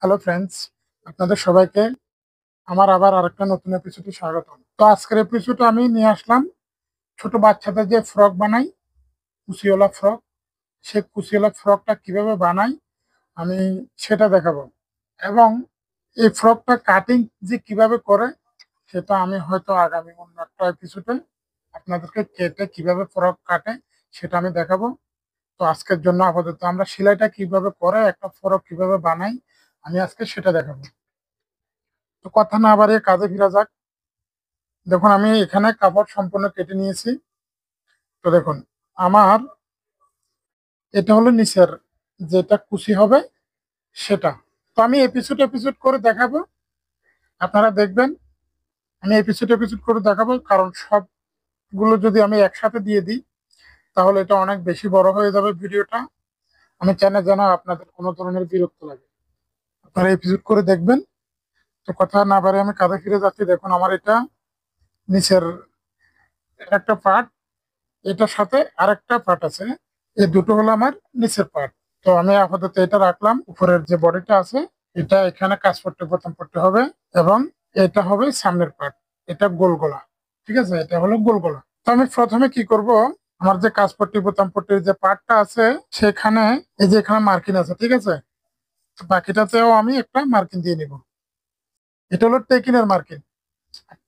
Hello friends, আপনাদের সবাইকে আমার আবার আরেকটা নতুন এপিসোডে স্বাগতম। তো আজকের এপিসোডে আমি নিয়ে আসলাম ছোট বাচ্চাদের যে ফ্রক বানাই, কুচিওয়ালা ফ্রক। সেই কুচিওয়ালা ফ্রকটা কিভাবে বানাই আমি সেটা দেখাবো, এবং এই ফ্রকটা কাটিং যে কিভাবে করে সেটা আমি হয়তো আগামী অন্য একটা এপিসোডে আপনাদেরকে কেটে কিভাবে ফ্রক কাটে সেটা আমি দেখাবো। তো আজকের জন্য আপাতত আমরা সেলাইটা কিভাবে করে একটা ফ্রক কিভাবে বানাই আমি আজকে সেটা দেখাবো। তো কথা না বাড়িয়ে কাজে ফিরা যাক। দেখুন, আমি এখানে কাপড় সম্পূর্ণ কেটে নিয়েছি। তো দেখুন, আমার এটা হলো নিচের যেটা কুচি হবে সেটা। তো আমি এপিসোড এপিসোড করে দেখাবো, আপনারা দেখবেন। আমি এপিসোড এপিসোড করে দেখাবো, কারণ সবগুলো যদি আমি একসাথে দিয়ে দিই তাহলে এটা অনেক বেশি বড় হয়ে যাবে ভিডিওটা। আমি চাই না যেন আপনাদের কোনো ধরনের বিরক্ত লাগে, আপনারা এপিসোড করে দেখবেন। তো কথা না বাড়িয়ে আমি কাজে ফিরে যাচ্ছি। দেখুন, আমার এটা নিচের একটা পার্ট, এটার সাথে আরেকটা পার্ট আছে। এই দুটো হলো আমার নিচের পার্ট। তো আমি আপাতত এটা রাখলাম। উপরের যে বডিটা আছে এটা এখানে কাজ করতে বোতাম করতে হবে, এবং এটা হবে সামনের পার্ট। এটা গোল গলা, ঠিক আছে, এটা হলো গোল গলা। তো আমি প্রথমে কি করব, আমার যে কাজপট্টি বোতাম পট্টির যে পার্টটা আছে সেখানে এই যে এখানে মার্কিন আছে, ঠিক আছে। তো বাকিটাতেও আমি একটা মার্কিন দিয়ে নিব। এটা হলো টেকিনের মার্কিন।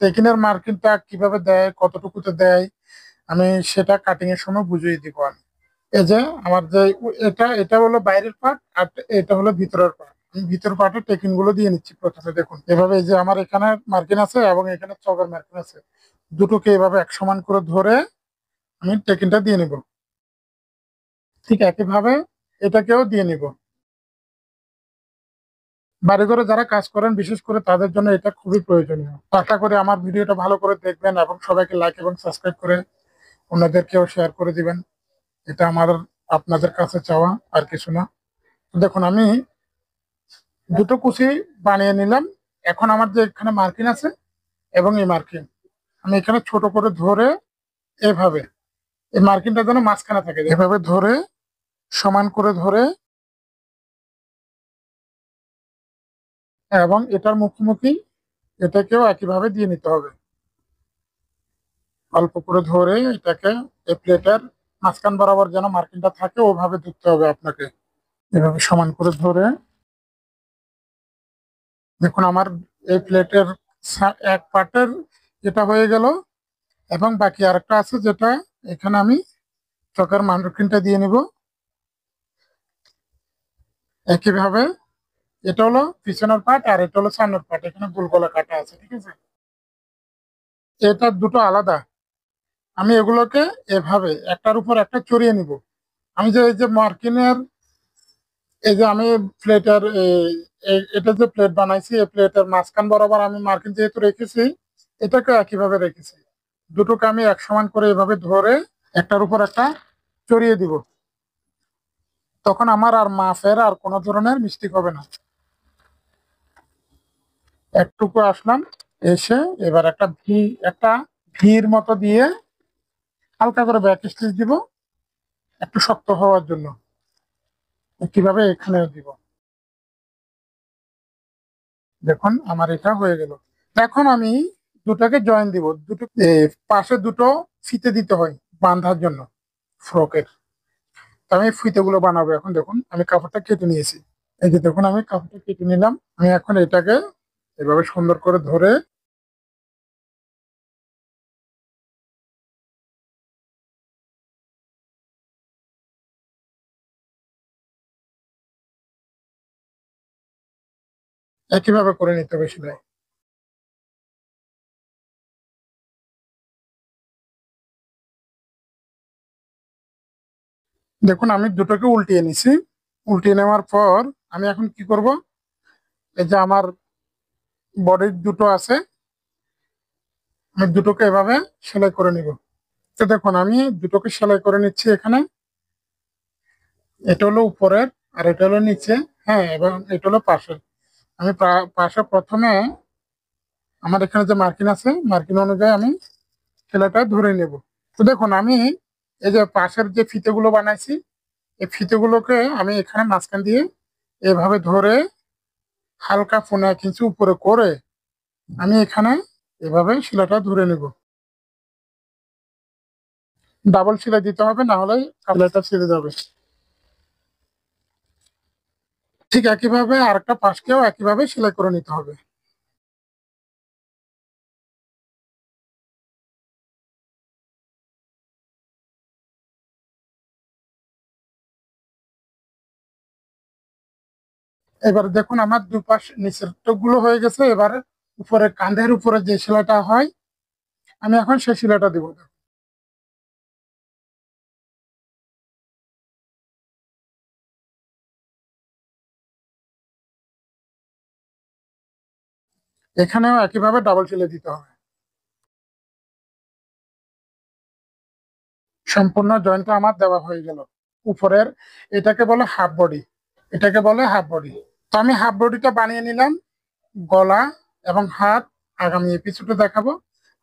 টেকিনের মার্কিনটা কিভাবে দেয়, কতটুকুতে দেয়, আমি সেটা কাটিং এর সময় বুঝিয়ে দিব আমি। এই যে আমার যে এটা এটা হলো বাইরের পার্ট, আর এটা হলো ভিতরের পার্ট। আমি ভিতর পার্টের টেকিন গুলো দিয়ে নিচ্ছি প্রথমে। দেখুন এভাবে, এই যে আমার এখানে মার্কিন আছে এবং এখানে চকের মার্কিন আছে, দুটোকে এভাবে এক সমান করে ধরে আমি টেকিনটা দিয়ে নিব। ঠিক একইভাবে এটাকেও দিয়ে নিব। বাড়ি ঘরে যারা কাজ করেন বিশেষ করে তাদের জন্য এটা খুবই প্রয়োজনীয়। আশা করি আমার ভিডিওটা ভালো করে দেখবেন এবং সবাইকে লাইক এবং সাবস্ক্রাইব করে অন্যদেরকেও শেয়ার করে দিবেন। এটা আমার আপনাদের কাছে চাওয়া, আর কিছু না। তো দেখুন, আমি দুটো কুচি বানিয়ে নিলাম। এখন আমার যে এখানে মার্কিন আছে এবং এই মার্কিন আমি এখানে ছোট করে ধরে এভাবে, এই মার্কিনটা যেন মাঝখানে থাকে, এভাবে ধরে সমান করে ধরে, এবং এটার মুখোমুখি এটাকেও একইভাবে দিয়ে নিতে হবে। অল্প করে ধরে এটাকে এই প্লেটের মাঝখান বরাবর যেন মার্কিনটা থাকে ওভাবে ধরতে হবে আপনাকে। এভাবে সমান করে ধরে, দেখুন আমার এই প্লেটের এক পার্টের যেটা হয়ে গেল, এবং বাকি আরেকটা আছে যেটা এখানে আমি চকের মার্কিনটা দিয়ে নিব একইভাবে। এটা হলো পিছনের পার্ট আর এটা হলো সামনের পার্ট, এখানে গোল গলা কাটা আছে, ঠিক আছে। এটা দুটো আলাদা। আমি এগুলোকে এভাবে একটার উপর একটা চড়িয়ে নিব। আমি যে এই যে মার্কিনের এই যে আমি প্লেটের এটা যে প্লেট বানাইছি এই প্লেটের মাঝখান বরাবর আমি মার্কিন যেহেতু রেখেছি, এটাকে একইভাবে রেখেছি। দুটোকে আমি এক সমান করে এভাবে ধরে একটার উপর একটা চড়িয়ে দিব। তখন আমার আর মাছের আর কোনো ধরনের মিস্টেক হবে না। একটুকু আসলাম, এসে এবার একটা ভির মতো দিয়ে হালকা করে ব্যাক স্টিচ দিব একটু শক্ত হওয়ার জন্য। কিভাবে এখানে দিব, দেখুন আমার এটা হয়ে গেল। এখন আমি দুটাকে জয়েন দিব। পাশে দুটো ফিতে দিতে হয় বাঁধার জন্য ফ্রকের। তো আমি ফিতেগুলো বানাবো। এখন দেখুন আমি কাপড়টা কেটে নিয়েছি। এই যে দেখুন আমি কাপড়টা কেটে নিলাম। আমি এখন এটাকে এভাবে সুন্দর করে ধরে একইভাবে করে নিতে হবে সেলাই। দেখুন আমি দুটোকে উল্টিয়ে নিছি। উল্টিয়ে নেওয়ার পর আমি এখন কি করব, এই যে আমার বডির দুটো আছে, আমি দুটোকে এভাবে সেলাই করে নিব। তো দেখুন আমি দুটোকে সেলাই করে নিচ্ছি এখানে। এটা হলো উপরের আর এটা হলো নিচে। হ্যাঁ, এবং এটা হলো পাশের। আমি পাশে প্রথমে আমার এখানে যে মার্কিন আছে মার্কিন অনুযায়ী আমি সেলাইটা ধরে নেব। তো দেখুন আমি এই যে পাশের যে ফিতেগুলো বানাইছি এই ফিতেগুলোকে আমি এখানে মাঝখান দিয়ে এভাবে ধরে হালকা 1.5 ইঞ্চি উপরে করে আমি এখানে এভাবে সেলাইটা ধরে নেব। ডাবল সেলাই দিতে হবে, না হলে সেলাইটা ছিঁড়ে যাবে। ঠিক একইভাবে আরেকটা পাশকেও একইভাবে সেলাই করে নিতে হবে। এবার দেখুন আমার দুপাশ নিচের গুলো হয়ে গেছে। এবার উপরে কাঁধের উপরে যে সেলাইটা হয় আমি এখন সেই সেলাইটা দিব। এখানেও একইভাবে ডাবল সেলাই দিতে হবে। সম্পূর্ণ জয়েন্টটা আমার দেওয়া হয়ে গেল। উপরের এটাকে বলে হাফ বডি, এটাকে বলে হাফ বডি। তো আমি হাফ বডিটা বানিয়ে নিলাম। গলা এবং হাত আগামী এপিসোডে দেখাবো।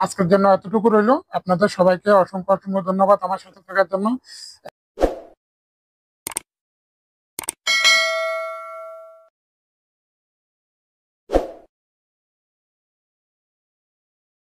আজকের জন্য এতটুকু রইলো। আপনাদের সবাইকে অসংখ্য অসংখ্য ধন্যবাদ আমার সাথে থাকার জন্য।